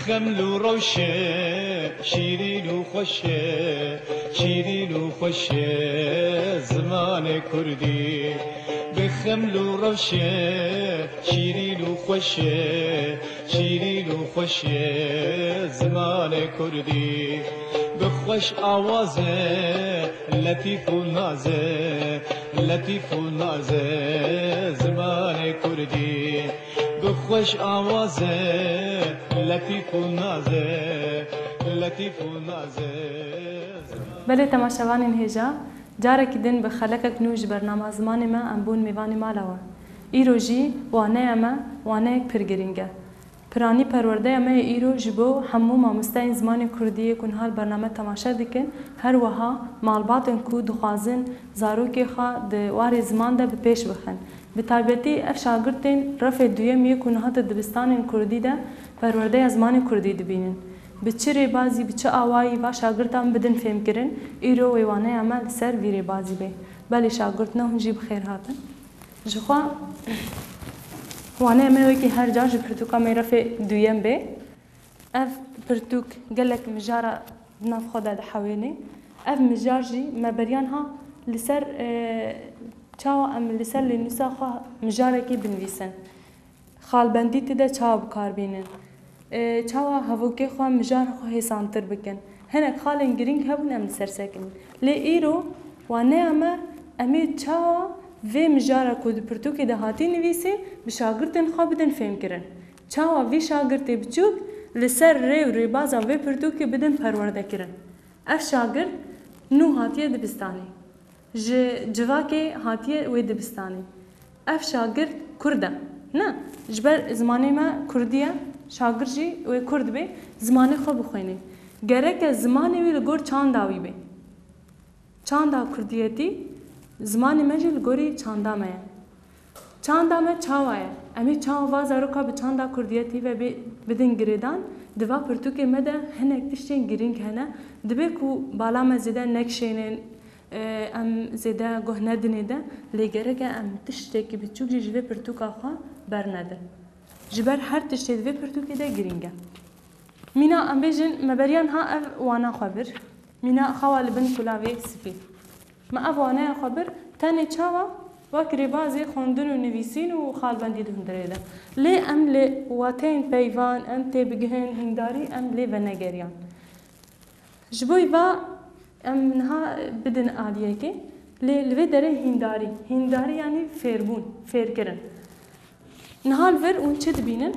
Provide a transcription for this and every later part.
بخمل وروشة شيرين وخشة شيرين وخشة زمان كردي بخمل وروشة شيرين وخشة شيرين وخشة زمان كردي بخوش آوازه لطيف ونازه لطيف ونازه زمان كردي بخوش آوازه لطيف ونازه لطيف ونازه بله تماشاوان هجا جارك دن بخلقك نوج برنامه زمان ما ام بون میوانی مالوا ایرو جی وانه ما وانه پرگرینگه پرانی پرورده ما ایرو جبو همو مامستین زمان کردی کن هر برنامه تماشا دکن هر وها مالباتن کو دخوازن زاروکی خوا دوار زمان ده بپیش بخن بتابعتی اف شاگردین رفع دویمی کن هات دبستان کردی ده پرورده زمان کردی دبینن بچه بازی بچه آوایی و شاگردان بدن فهم کرن ایرو ویوانه عمل سر ویری بازی به بله شاگردنا هنجی بخیر هاتن جخوا وانه امروی که هر جا پرتوکا می رفع دویم به اف پرتوک گلک مجارا ناف خدا ده حوینه اف مجار جی مبریان ها لسر چاو ام لسر لنوسا خواه مجاره که بنویسن خالبندی تده چاو بکار بینن چاوا هفوکی خواه مجار خواه حسانتر بکن هنک خالن گرینگ هبون ام لسر سکن لی ایرو وانه امی چاوا وی مجاره کود پرتوکی ده هاتی نویسین به شاگردن خواه بدن فهم کرن چاوا وی شاگرد بچوک لسر ری و ری بازا وی پرتوکی بدن پرورده کرن اف شاگرد نو هاتیه دبستانی جواکی هاتیه وی دبستانی اف شاگرد کرده نه جبر زمانی ما کردیه شاگرد جی وی کرد بی زمانی خواه بخوینه گره که زمانی وی لگور چاند آوی بی چاند آو کردیتی زمانی مجی لگوری چاندا مه چاندا مه چاوایه امی چاو وازارو که به چاندا کردیتی و بدن گریدان دوا پرتوکی مده هنک تشتین گرینگ هنه دبی کو بالا مزیده نکشینن ام زیده گهنه دنیده لیگره که ام تشتی بچوک جوی پرتوکا خواه برنده جبر هر تشتی دوی پرتوکی ده گرینگه مینا ام بیجن مبریان ها اف وانا خبر مینا خوال بن کلاوی سپی ما افوانه خبر تاني چاوا وكري بازي خوندن و نویسین و خالبندی دهندره ده لی ام لی واتین پیوان ام تی بگهن هنداری ام لی و نگریان جبوی با ام نها بدن آلیه که لی لوی داره هنداری یعنی فیربون فیر کرن نهال ور اون چه دبینن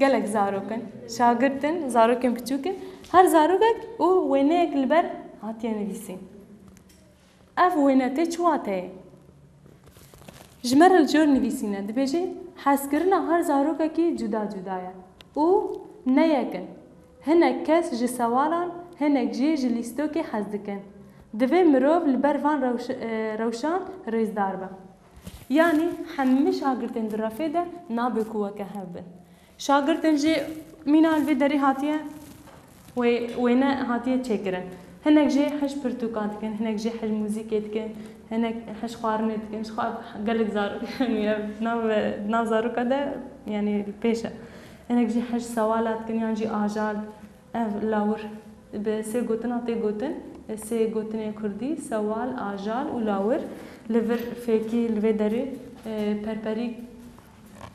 گلک زاروکن شاگردن زاروکن بچوکن هر زاروکک او وینه اک لبر هاتیه نویسین اف وینته چواته جمر الجور نویسینه دبیجه حس کرنا هر زاروکا کی جدا جدایه او نیکن هنک کس جی سوالان هنک جی لیستو کی حس دکن دبی مروف لبروان روشان ریزدار با یعنی همه شاگردن درافه ده نابه کوه که هبن شاگردن جی مینال وی داری هاتیه وینه هاتیه چکرن هناك جي حش برتقال كان هناك جي حش موسيقى كان هناك حش قارنت كان شخاب قالك زارو يعني ناو زارو كده يعني البيشة هناك جي حش سوالات كان يعني جي آجال لاور بسي قوتن عطي قوتن سي قوتن كردي سوال آجال ولاور لفر فيكي لفدري بربري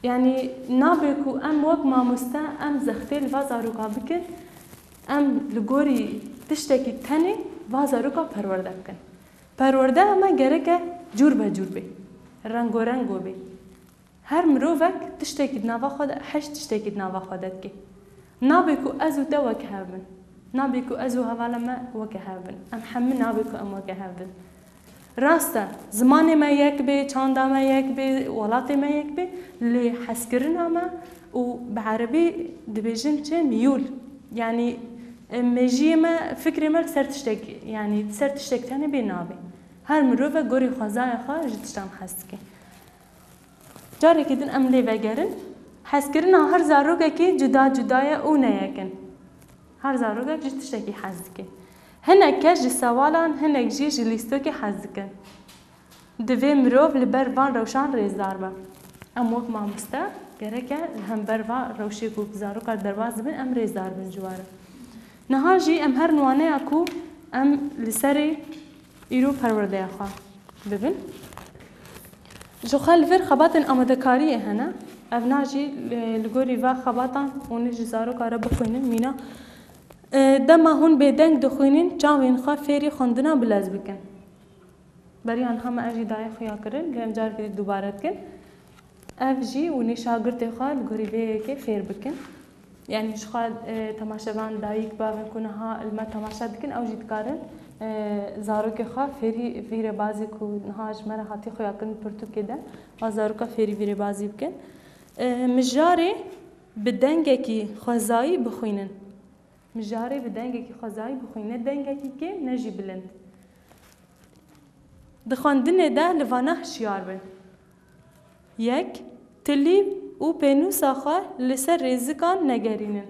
يعني نابكو ام وق ما مستا ام زختي الفازارو كابكن ام لغوري تشتكي تاني وازاروكا پرورده بکن پرورده اما گره که جور به رنگ و رنگو بی هر مروفک تشتكي نوا خود حش تشتكي نوا خودت کی نابیکو ازو دا وکه هبن نابیکو ازو هوالا ما وکه هبن ام همه نابیکو ام وکه هبن راسته زمان ما یک بی چاندا ما یک بی ولات ما یک بی لی حس کرنا ما و بعربی دبیجن چه میول يعني مجيء ما فكري ما سر تشتك يعني سر تشتك تاني بينابي هر مروفة قوري خزايا خا جتشتام حسكي جاري كدن أملي بجرن حسكرنا هر زاروجا كي جدا جدايا ونياكن هر زاروجا جتشتكي حسكي هنا كاج سوالان هنا جيج ليستوكي حسكن دوی مروف لبر وان روشان ریزدار با. ام وقت ما مستا گرکه هم بروا روشی کو زارو کار درواز بن ام ریزدار بن جواره نهاجی ام هر نوانه اکو ام لسری ایرو پرورده اخوا ببین جو خلفر خباتن آماده کاریه هنه افناجی لگوری و خباتان اونی جزارو کار بخوینن مینا دما هون بدنگ دخوینن چاوین خوا فیری خوندنا بلاز بکن بریان همه اجی دای خیا کرن لیم جار که دوباره کن اف جی اونی شاگرد خوا لگوری به که فیر بکن يعني شخاد تماشاvan دايك باven كنا ها الما تماشا دكن او جيت كارن زارو كي خا فيري بازي كو نهاج مرا هاتي خويا كن برتو كده زارو كا فيري بازي بكن مجاري بدنگكي خزاي بخوينن مجاري بدنگكي خزاي بخوينن دنگكي كي نجي بلند دخاندنه ده لوانا هشيار بن يك تلي او پنوسا خوا لسر رزقان نگرینن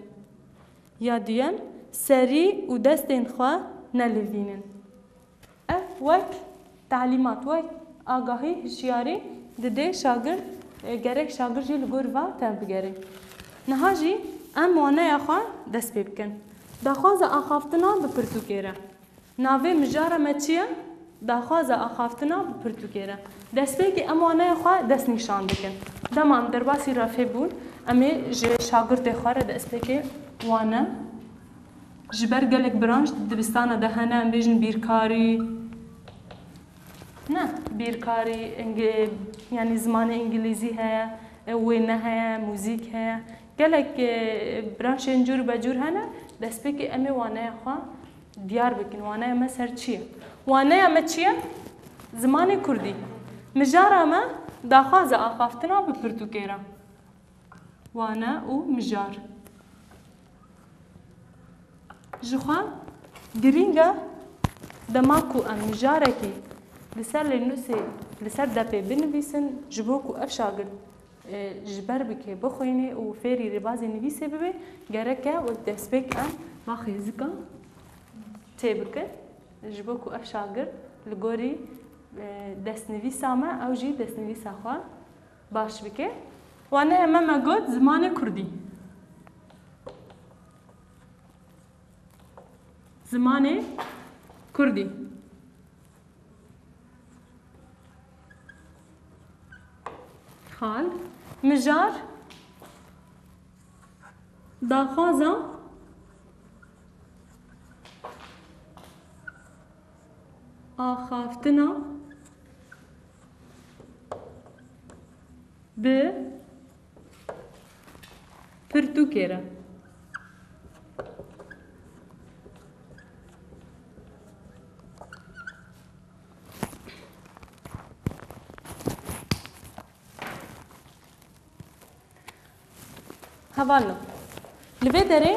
یا دویم سری و دستین خوا نلوینن وقت تعلیمات وقت آگاهی هشیاری دده شاگرد گرک شاگرد جی لگور و تن بگره نها جی ام وانه خوا دست پی بکن داخواز آخافتنا بپرتوکیره ناوی مجاره مچیه داخواز آخافتنا بپرتوکیره دست پی که ام وانه خوا دست نشان بکن دمان درباسی رافع بون امی شاگرد خواره دست که وانه جبر گلک برانج دبستان دهنه ام بیجن بیرکاری نه بیرکاری یعنی زمان انگلیزی هیا وینه هیا موزیک هیا گلک برانش انجور بجور هنه دست که امی وانه خواه دیار بکن وانه اما سر چیه وانه اما چیه زمان کردی مجار اما داخواز آخافتنا بپرتوکیره وانه او مجار جخوا گرینگه دماکو ام مجاره کی لسر لنوسی لسر دپی بنویسن جبوکو اف شاگرد جبر بکه بخوینه و فیری ربازی نویسه ببه گرکه و دسپیک ام باخی زکا تی بکه جبوکو اف شاگرد لگوری دست نویسا ما او جی دست نویسا خواه باش بکه وانه اما مگود زمان کردی زمان کردی خال مجار داخوازا آخافتنا به پرتوکیره هوالو لبه داره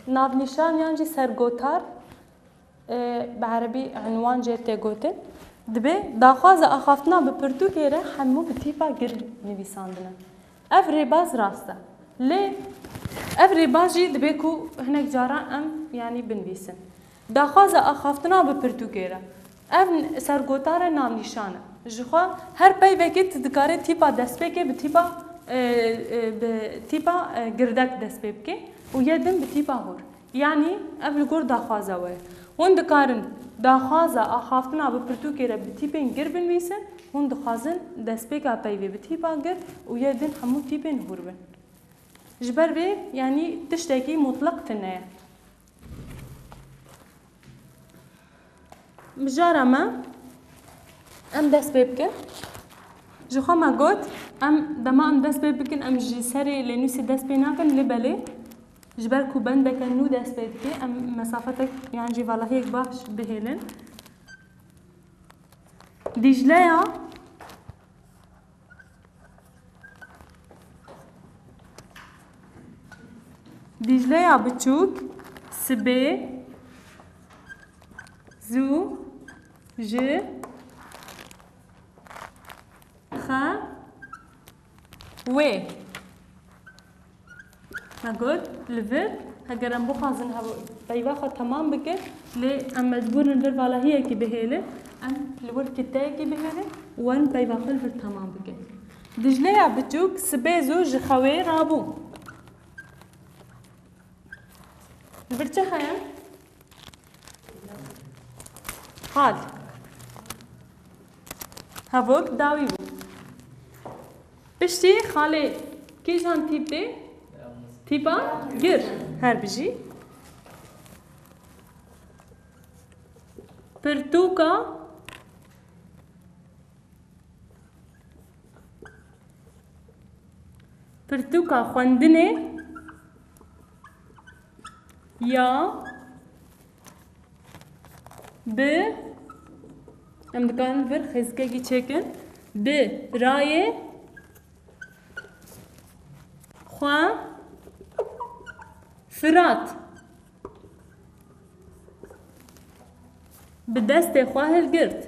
ناونیشان یانجی سرگوتار بعربی عنوان جرته گوتن دبه داخواز آخافتنا به پرتوکیره همو به تیپا گر نویساندنه اف ریباز راسته لی اف ریباز جی دبه کو هنک جارا ام یعنی بنویسن داخواز آخافتنا به پرتوکیره اف سرگوتار ناونیشانه جخوا هر پی وکت دکاره تیپا دست بکه به تیپا گردک دست بکه و یدن به تیپا هور یعنی اف لگور داخوازه وی هون دکارن داخوازه آخافتنا به پرتوکیره به تیپین گر بنویسن هون دخوازن دست بکه پیوی به تیپا گر و یدن همو تیپین هور بن جبر بی یعنی تشتکی مطلق تنه مجاره ما ام دست بکن جخوا ما گوت ام دما ام دست بکن ام جسری لنوسی دست بیناکن لبله جبر کو بند بکن نو دست بکن ام مسافتك يعني جي والله هيك باش بهلن دجلة دجلة بتشوك سبي زو ج خ و نقول لفر هجرم بخازن هوا بيواخد تمام بكر لي أم مجبور نفر على هي كي بهيله أم لور كتاي كي بهيله وان بيواخد الفر تمام بكر دجلەیە بچووک سبێز و ji xewê rabû. Li vir çi heye? Xal. Hevok dawî bû. Piştî xalê kîjan tîp tê? Tîpa gir her bijî. Pirtûka xwendinê ya bi em dikarin vir xêzikekî çêkin bi rayê xwe firat bi destê xwe hilgirt.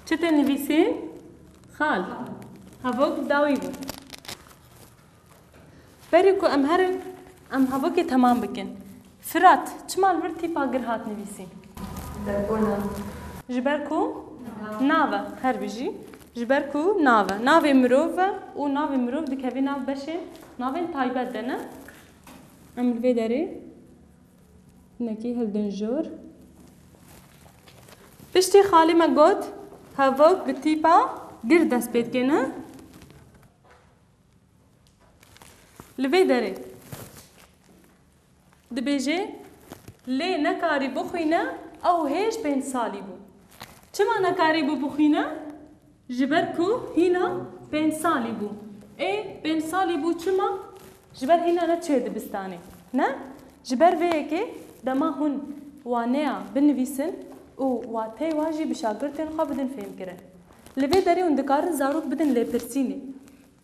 Çi tê nivîsî? Xal. Hevok dawî bû. Berî ku em herin em hevokê temam bikin. Firat çima li vir tîpa gir hat nivîsîn? Ji ber ku nav e her bijî. Ji ber ku nav e. Navê mirov e û navê mirov dikeve nav beşên navên taybet de ne? Em li vê derê hinekî hildin jor. Piştî xalî me got hevok bi tîpa gir dest pê dikene. Li vê derê dibêje lê nekarî bixwîne ew hêj 5 salî bû. Çima nekarî bû bixwîne? Ji ber ku hîna 5 salî bû. 5 salî bû çima? Ji ber hîna neçûye dibistanê. Ne? Ji ber vê yekê dema hûn waneya binivîsin û watê wa jî bi şagirtên xwe bidin fêmkirin. Li vê derê hûn dikarin zarok bidin lêpirsînê.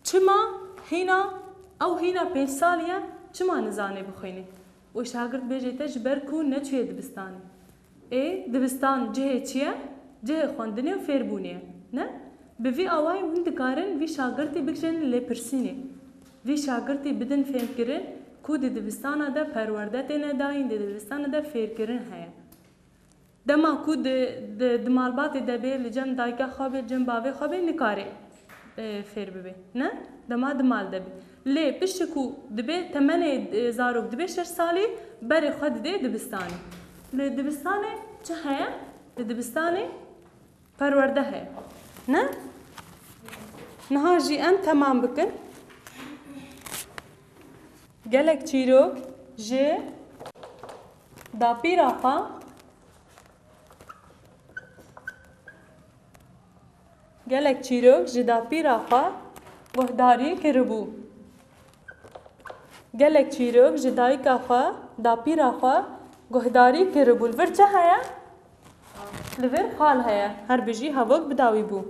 Çima hîna ew hîna 5 salî ye çima nizane bixwîne? û şagirt bêje te ji ber ku neçûye dibistanê. Dibistan cihê çi ye? Cihê xwendinê û fêrbûnê ye. Ne? Bi vî awayî hûn dikarin vî şagirtê bikişin lêpirsînê. Vî şagirtê bidin fêmkirin ku di dibistana de perwerde têne dayîn, di dibistana de fêrkirin heye. Dema ku di malbatê de bê li cem dayika xwe bê cem bavê xwe bê nikare fêr bibe. Ne? Dema di mal de bê. Lê piştî ku dibe temenê zarok dibe 6 salî berê xwe dide dibistanê. Li dibistanê çi heye? Li dibistanê perwerde heye. Ne? Niha jî em temam bikin. Gelek çîrok ji dapîra xwe gelek çîrok ji dapîra xwe guhdarî kiribû. Gelek çîrok ji dayika xwe dapîra xwe guhdarî kiribû. Li vir çi heye? Li vir xal heye. Her bijî hevok bidawî bû.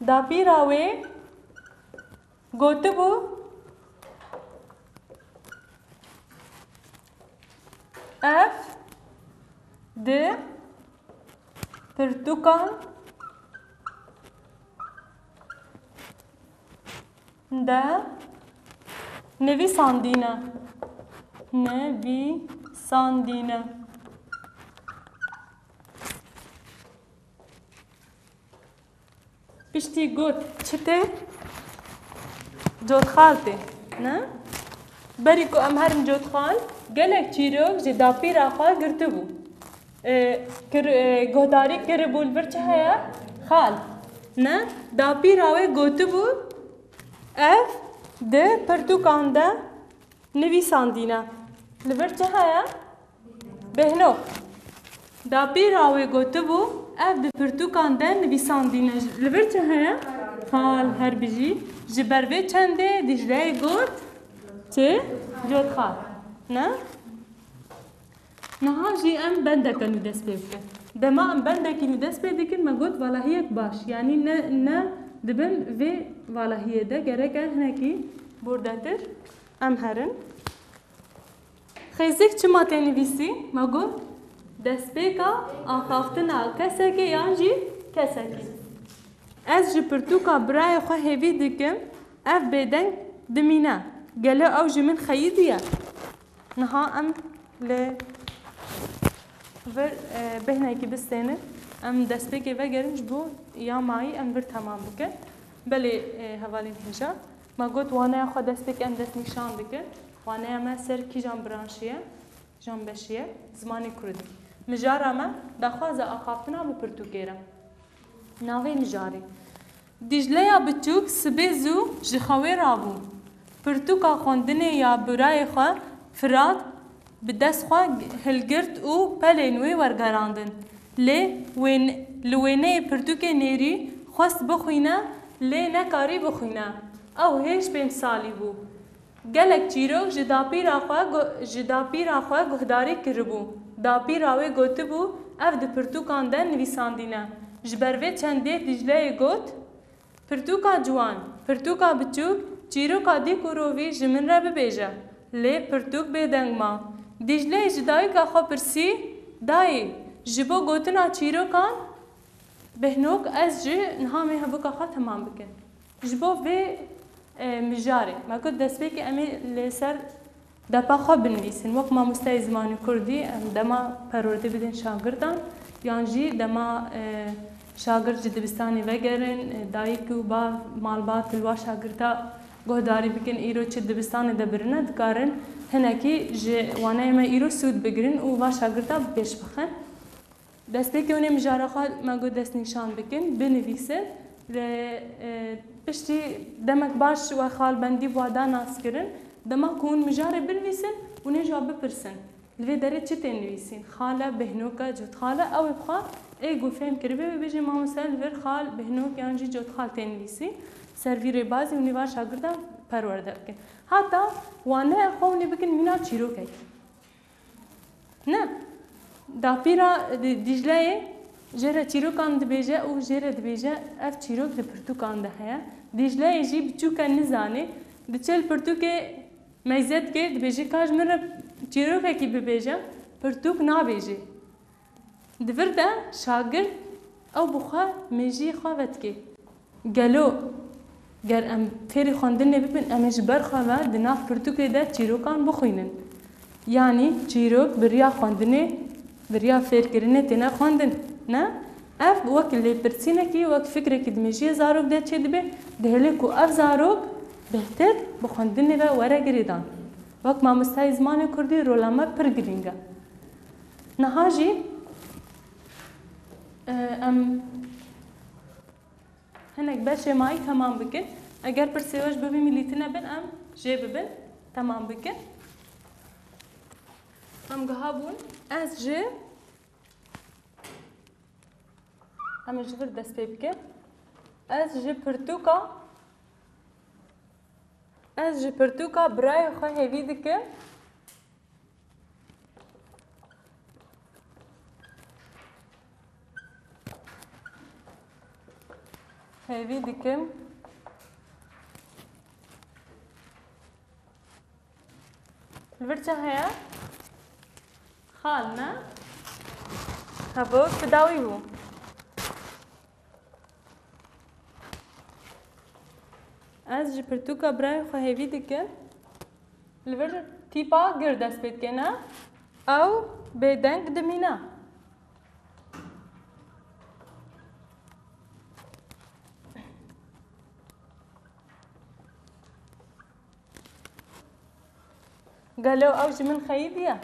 Dapîra wê gotibû ev di pirtûkan de nivîsandîne. Piştî got çi tê? Cotxal tê. Ne? Berî ku em herin cotxal gelek çîrok ji dapîra xwe girtibû. Guhdarî kiribû li vir çi heye? Xal. Ne? Dapîra wê gotibû ev di pirtûkan de nivîsandîne. Li vir çi heye? Bêhno. Dapîra wê gotibû ev di pirtûkan de nivîsandîne. Li vir çi heye? Xal her bijî. Ji ber vê çendê Dicleyê got çi? Cotxal. Ne? Niha jî em bendeke nû dest pê bikin. Dema em bendekî nû dest pê dikin me got valahiyek baş. Yanî ne dibin vê valahiyê de gerek e hinekî bordetir em herin. Xêzik çima tê nivîsî? Me got destpêka axaftina kesekê yan jî kesekî. Ez ji pirtûka birayê xwe hêvî dikim ev bêdeng dimîne. Gelo ew ji min xeyîdî ye? نها ام ل ver behnekî bistêne em destpêkê vegerin ji bo ya mayî em vir temam bikin. Belê hevalên hêja me got waneya xwe destpêkê em destnîşan dikin. Waneya me ser kîjan branşiye, jan beşiye zimanê Kurdî. Mijara me daxwaza axaftina bi pirtûkê re. Navê mijarê. Dijleya biçûk sibê zû ji xewê rabû. Pirtûka xwendinê ya birayê xwe Firat bi dest xwe hilgirt û pelên wê wergerandin. Lê li wêneyê pirtûkê nêrî xwest bixwîne lê nekarî bixwîne. Ew hêj 5 salî bû. Gelek çîrok ji dapîra xwe guhdarî kiribû. Dapîra wê gotibû ev di pirtûkan de nivîsandîne. Ji ber vê çendê Dijleyê got, pirtûka ciwan, pirtûka biçûk, çîroka dîk û rovî ji min re bibêje. Lê pirtûk bêdeng ma. Dijleyê ji dayîka xwe pirsî, dayê, ji bo gotina çîrokan behnok ez ji niha mê hevûka xwe temam bikin. Ji bo vê mijarê, me got destpêkê em ê lêser depa xwe binivîsin. Wek mamosteyê zimanê Kurdî em dema perwerdê bidin şagirdan yan jî dema şagird ji dibistanê vegerin, dayîk û bav malbat li wa şagirda guhdarî bikin îro çi dibistanê de birine dikarin hinekî ji waneyê me îro sûd bigirin û wa şagirda pêş bixin. Destpêkê hûn ê mijara xwe me got destnîşan bikin, binivîsin. Piştî demek baş we xalbendî wa da naskirin. Dema ku hûn mijarê binivîsin, hûn ê ji wan bipirsin. Li vê derê çi tên nivîsîn? Xale, bihnoka, cotxale, ew ê bixwe ê got fêm kiribê wê bêje mamoste li vir xal, bihnok yan jî cotxal tên nivîsî. Servîrê bazî hûn ê va şagirdan perwerde bikin. Heta waneya xwe hûn ê bikin mîna çîrokekî. Ne? Dapîra Dijleyê jê re çîrokan dibêje û jê re dibêje ev çîrok di pirtûkan de heye. Dijleyê jî biçûk e nizanê diçe li pirtûkê meyzetkê dibêje ka ji min re çîrokekî bibêje, pirtûk nabêje. Di vir de şagird ew bi xwe mêjiyê xwe vedike. Gelo ger em fêrî xwendinê bibin em ê ji ber xwe ve di nav pirtûkê de çîrokan bixwînin. Yani çîrok bi riya xwendinê, bi riya fêrkirinê têne xwendin. Ne? Ev wek lêpirsînekî, wek fikrekî di mêjiyê zarok de çê dibe, dihêle ku ev zarok bêhtir bi xwendinê ve were girêdan. Wek mamosteyê zimanê Kurdî rola me pir girîng e. Niha jî em hinek beşê mayî temam bikin. Eger pirsê we ji bo vê mîlîtine bin em jê bibin, temam bikin. Em giha bûn, ez ji em ji vir dest pê bikin. Ez ji pirtûka birayê xwe hêvî dikim. Hêvî dikim. Li vir çi heye? Xal ne? Hevok bi dawî bû. Ez ji pirtûka birayê xwe hêvî dikim. Li vir tîpa gir dest pê dike ne? Ew bêdeng dimîne. Gelo ew ji min xeyîdiye?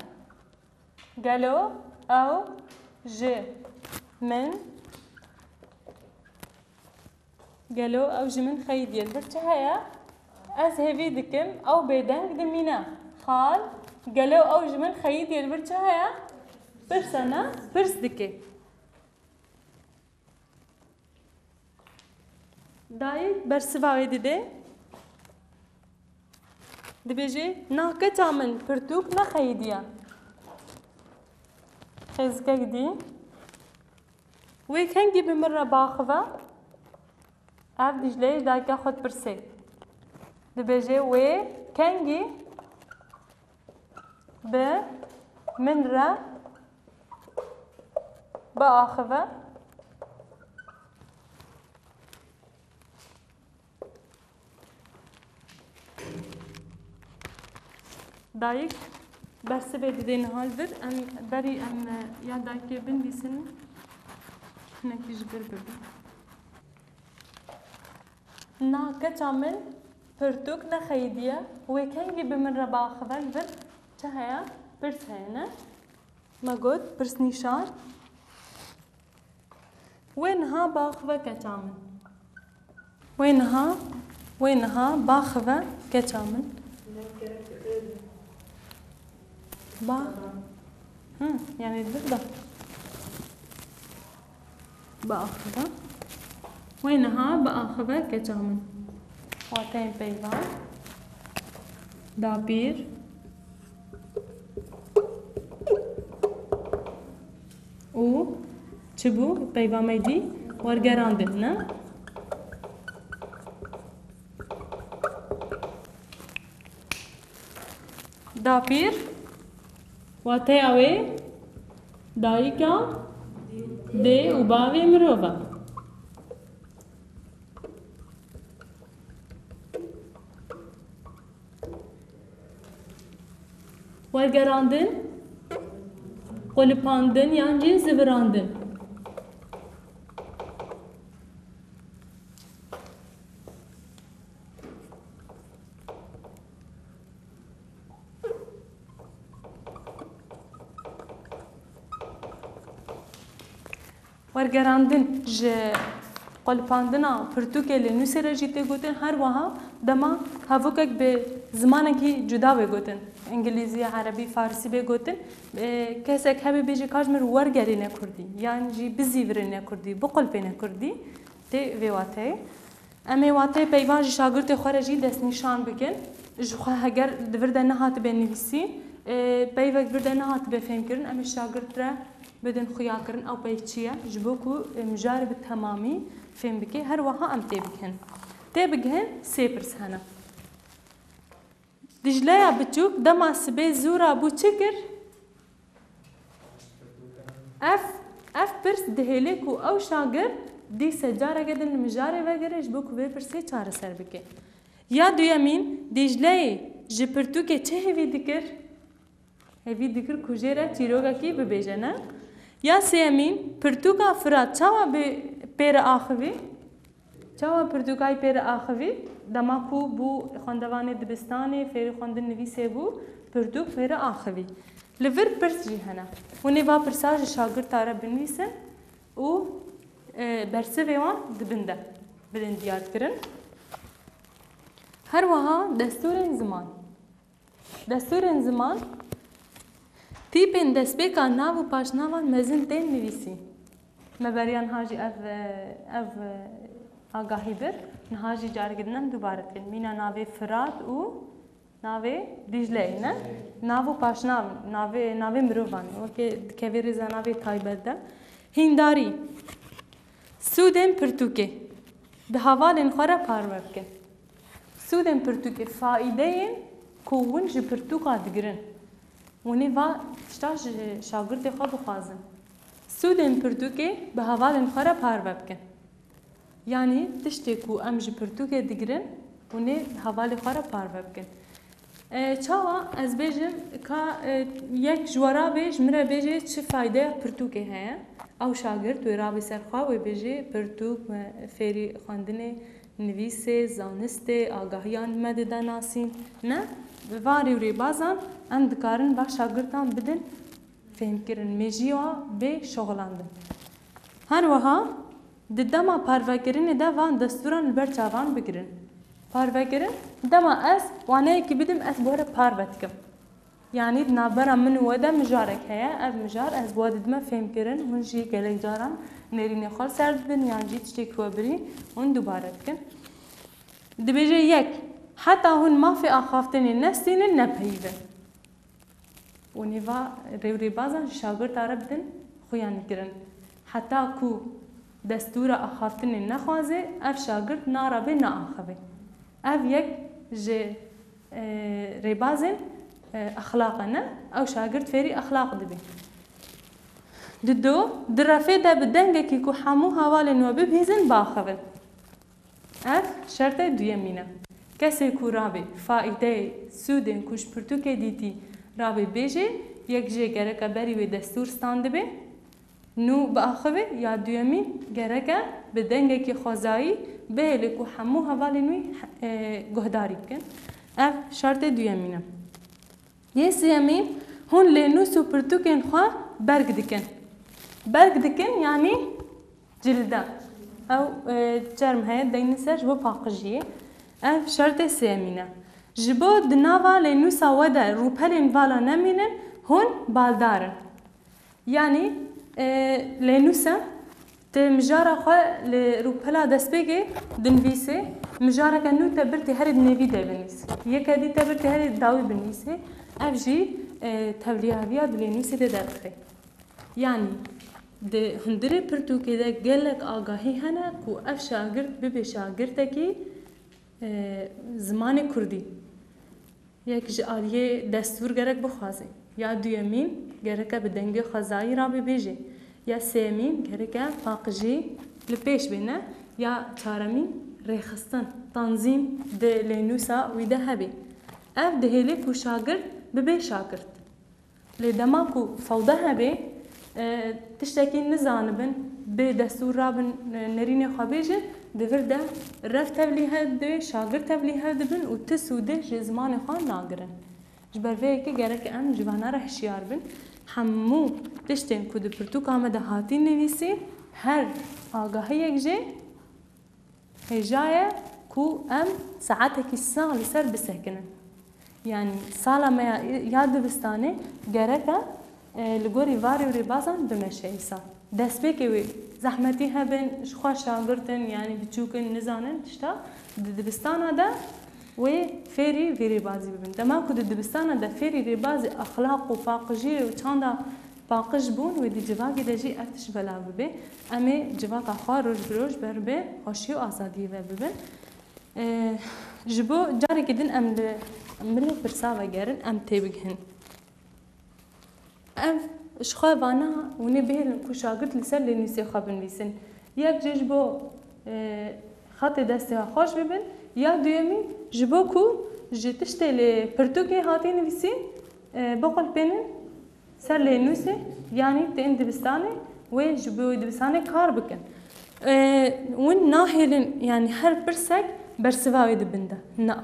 Gelo ew ji min xeyîdiye. Li vir çi heye? Ez hêvî dikim, ew bêdeng dimîne. Xal, gelo ew ji min xeyîdiye. Li vir çi heye? Pirs e ne? Pirs dike. Dayîk bersiva wê dide. Dibêje nahkeça min pirtûk nexeyîdiye. Xêzikek dî. Wê kengî bi min re baxive. Ev Dijleyê ji dayîka xwe dipirsê. Dibêje wê kengî bi min re biaxive. Dayîk برسبه ددين هالبر ام بري ام يا دايك بنبيسن هناك جبر ببي نا كتعمل پرتوك نا خيدية وكان جيب من ربا خبر بر چهيا برس هنا ما قد برس نشان وينها باخوة كتعمل وينها باخوة كتعمل با يعني ضده باخوة وينها باخوة كتعمل واتين بيضان دابير و چبو پیوامه دی ورگراندن نه داپیر واته اوه دایکا ده و باوی مروبا ورگراندن قلپاندن یعنی زبراندن ورگراندن ج قلپاندنا پرتوکل نوسر جیته گوتن هر وها دما هفوکک به زمانکی جدا بگوتن انگلیزی عربی فارسی بگوتن کسک همی بیجی کاجمر ورگری نکردی یعنی جی بزیوری نکردی بقلب نکردی تی ویواته امی واته پیوان جی شاگرد خارجی دست نشان بکن جخوا هگر دورده نهات به نویسی پیوک دورده نهات به فهم کرن امی شاگرد را بدن خیا کرن او پیچیه جبوکو مجارب تمامی فهم بکی هر وها ام تی بگهن سیپرس هنه دجلیا بچوک دما سبه زورا بو چکر اف پرس دهیله کو او شاگر دی سجاره گدن مجاره وگره جبوکو به پرسی چاره سر بکه یا دویمین دجلیا جپرتوکه چه هیوی دکر کجیره چیروگا کی ببیجه نه یا سیمین پرتوکا فرات چاوا به پیر آخوی چاوا پرتوکای پیر آخوی دما کو بو خواندوان دبستانی فیر خواندن نویسه بو پرتوک پیر آخوی لور پرس جی هنه و نیوا پرساج شاگرد تاره بنویسن و برسه ویوان دبنده بدن دیار کرن هر وها دستور زمان تیپین دست بکا ناو و پاشناوان مزن تین نویسی مبریان هاجی اف آگاهی بر نهاجی جارگدنم دوباره کن مینا ناوی فرات و ناوی دیجله نه ناو پاشناو ناوی مروان وکی کوی رزا ناوی تایبت ده هینداری سودن پرتوکه ده حوالین خورا پارور کن سودن پرتوکه فایده کون جی پرتوکا دگرن ونی و تشتاش شاگرد خواب خوازن سودن پرتوکه به حوالین خورا پارور کن یعنی تشتی کو ام جی پرتوکه دگرن ونی حوالی خورا پارور کن چاوا از بیجم که یک جوارا بیج مره بیجه چه فایده پرتوکه هیا او شاگرد و رابی سرخواه و بیجه پرتوک فیری خواندنه نویسه زانسته آگاهیان مدده ناسین نه واری و ریبازان ام دکارن با شاگردان بدن فهم کرن میجیوا به شغلاندن هر وها دما پارواکرین ده وان دستوران برچاوان بگیرن پارواکرین دما از وانه کی بدم از بوره پاروتکم یعنی نابرا من ودا مجارک هيا اف مجار از بود ما فهم کرن هون جی گلک جاران نرینه خال سرد بن یعنی جی تشتی کوبری اون دوباره کن دبیجه یک حتی هون ما في آخافتنی نفسین نپیوه و نیوا ریوری بازن شاگرد عربدن خویان کرن حتی کو دستور آخافتنی نخوازه اف شاگرد نارابه نآخوه اف یک جه ریبازن اخلاقنا او شاگرد فيري اخلاق دبي ددو درافه ده بدنگه کی کو حمو حوالن و ببهزن باخول اف شرط دویمینه کسی کو رابه فایده سودن کوش پرتوکه دیتی رابی بیجه یک جه گرکه بری و دستور ستانده به نو بآخوه یا دویمین گرکه به دنگه که خوزایی به لکو همو حوالی نوی گهداری بکن اف شرط دویمینه یه سیمین هون لینوس و پرتوکن خواه برگ دکن یعنی جلده او جرم هیا دین سر جبو پاقجیه اف شرط سیمینه جبو دناوا لینوسا وده روپلین والا نمینن هون بالدارن یعنی لینوسا مجارا خواه لروپلا دست بگه دنویسه مجارا کنو تبرتی هر دنوی ده بنویسه یک دی تبرتی هر داوی بنویسه اف جی تبلیغاویا دلینوسی ده درخه یعنی ده هندره پرتوکی ده گلک آگاهی هنه کو اف شاگرد ببه شاگرده کی زمان کردی یک جاریه دستور گرک بخوازه یا دویمین گرکه به دنگ خزایی را ببیجه یا سیمین گرکه پاقجی لپیش بینه یا چارمین ریخستن تنظیم ده لینوسا ویده هبی اف ده هلی کو شاگرد ببه شاگرد لدما کو فوضه هبی تشتكي نزانبن بدستور رابن نرين خبيجن دفردا رف تبلي هاد شاغر تبلي هاد بن وتسوده زمان خان ناگرن جبر ويكي گرك ام جوانا رح شيار بن همو تشتين كود پرتو كامده هاتين نويسي هر آگاهي يكجي هجاية كو ام ساعتك الساعة لسر بسكنن يعني سالا ما ياد بستاني گركا لگوری واری و ریبازان بمشه ایسا دست بکی وی زحمتی هبن شخوا شاگردن یعنی بچوکن نزانن تشتا دبستانا دا و فیری وی ریبازی ببین دما کد دبستانا دا فیری ریبازی اخلاق و فاقجی و چاندا فاقج بون و دی جواگی دا جی ارتش بلا ببین امی جواگ خواه روش بروش بر به خوشی و آزادی و ببین جبو جاری کدن امری برسا و گرن ام تیبگهن ام شخوا وانا ونی بهل کو شاگرد لسر لینوسی خواب نویسن یک جبو خط دسته خوش ببین یا دویمی جبو کو جتشته ل پرتوکی هاتی نویسی بقول بینن سر لینوسی یعنی تین دبستانه و جبو دبستانه کار بکن ون ناهلن یعنی هر برسک برسواوی دبنده نه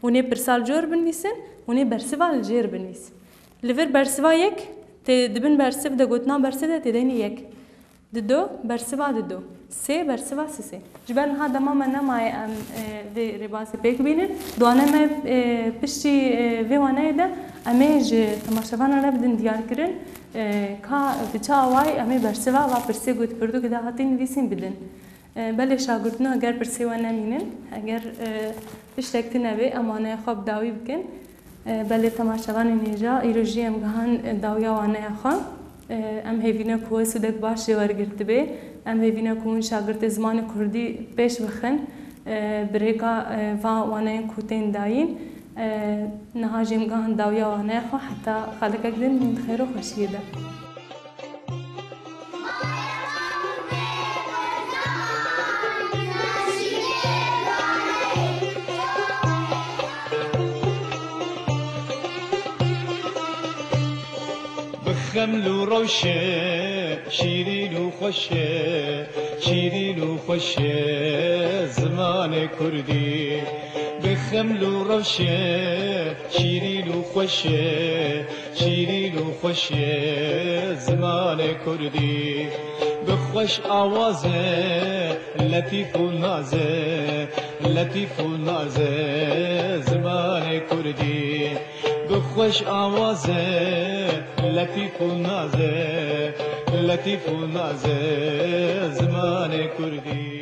ونی برسال جور بنویسن ونی برسوال جیر بنویسن لور برسوا یک دبن برسف ده گوتنا برسف ده تدینی یک دو برسوا دو سه برسوا سه جبر ها دما من نمای ام و رباس پیک بینن دوانه ما پشتی و وانه ده امیج تماشاوان را بدن دیار کردن کا بچه آوای امی برسوا و پرسی گوت پردو که ده هاتین ویسین بدن بله شاگردنا اگر پرسی وانه مینن اگر پشتکتی نبی امانه خواب داوی بکن بله تماشاوان نیجا ایروژی ام گهان داویا وانه خان ام هیوینا کوه سودک باشه ورگرت به ام هیوینا کوه شاگرد زمان کردی پیش بخن بريكا فا وانا كوتين داين نهاجم گهان داویا وانا خو حتى خالك قدن من خير وخشيده خمل وروشة شيرين وخشة شيرين وخشة زمان كردي بخمل وروشة شيرين وخشة شيرين وخشة زمان كردي بخوش آوازه لطيف ونازه لطيف ونازه زمان كردي بخوش آوازه لطيف ونازه لطيف ونازه زمان كردي